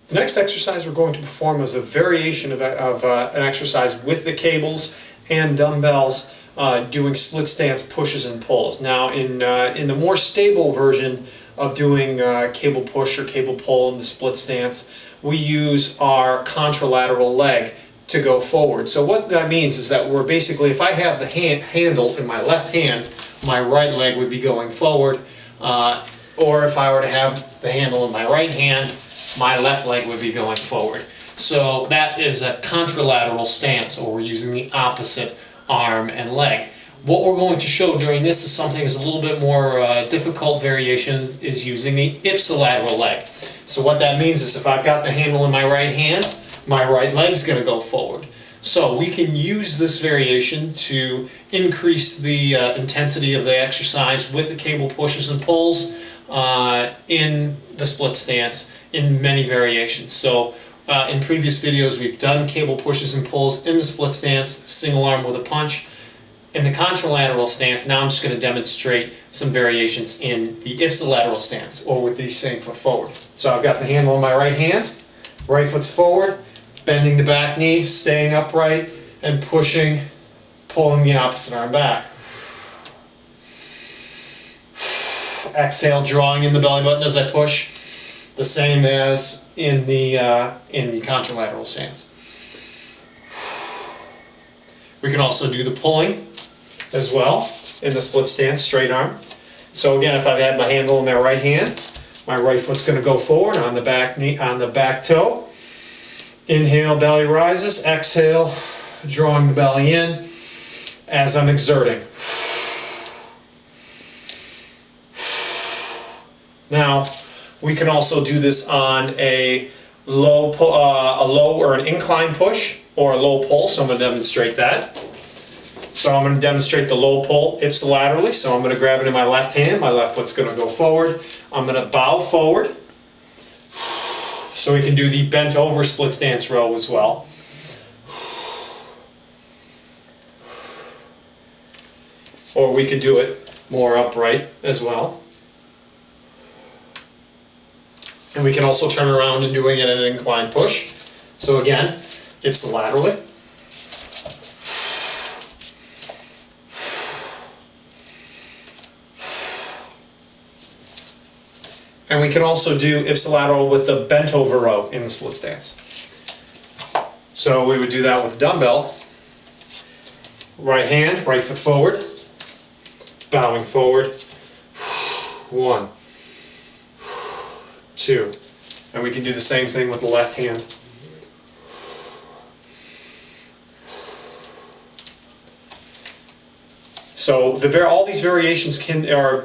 The next exercise we're going to perform is a variation of an exercise with the cables and dumbbells, doing split stance pushes and pulls. Now in the more stable version of doing cable push or cable pull in the split stance, we use our contralateral leg to go forward. So what that means is that we're basically, if I have the handle in my left hand, my right leg would be going forward, or if I were to have the handle in my right hand, my left leg would be going forward. So that is a contralateral stance, or we're using the opposite arm and leg. What we're going to show during this is something that's a little bit more difficult variation, is using the ipsilateral leg. So what that means is if I've got the handle in my right hand, my right leg's going to go forward. So we can use this variation to increase the intensity of the exercise with the cable pushes and pulls in the split stance in many variations. So in previous videos we've done cable pushes and pulls in the split stance, single arm with a punch. In the contralateral stance, now I'm just going to demonstrate some variations in the ipsilateral stance, or with the same foot forward. So I've got the handle in my right hand, right foot's forward, bending the back knee, staying upright, and pushing, pulling the opposite arm back. Exhale, drawing in the belly button as I push, the same as in the contralateral stance. We can also do the pulling as well in the split stance, straight arm. So again, if I've had my handle in my right hand, my right foot's going to go forward on the back knee, on the back toe. Inhale, belly rises. Exhale, drawing the belly in as I'm exerting. Now, we can also do this on a low or an incline push or a low pull, so I'm going to demonstrate that. So I'm going to demonstrate the low pull ipsilaterally. So I'm going to grab it in my left hand, my left foot's going to go forward. I'm going to bow forward. So we can do the bent over split stance row as well. Or we could do it more upright as well. And we can also turn around and doing it at an incline push. So again, ipsilaterally. And we can also do ipsilateral with the bent over row in the split stance. So we would do that with a dumbbell. Right hand, right foot forward, bowing forward. 1, 2. And we can do the same thing with the left hand. So all these variations are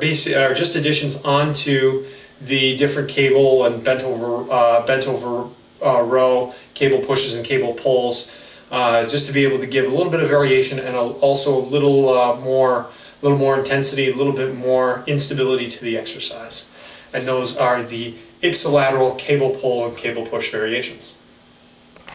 just additions onto the different cable and bent over row, cable pushes and cable pulls, just to be able to give a little bit of variation and also a little more intensity, a little bit more instability to the exercise. And those are the ipsilateral cable pull and cable push variations.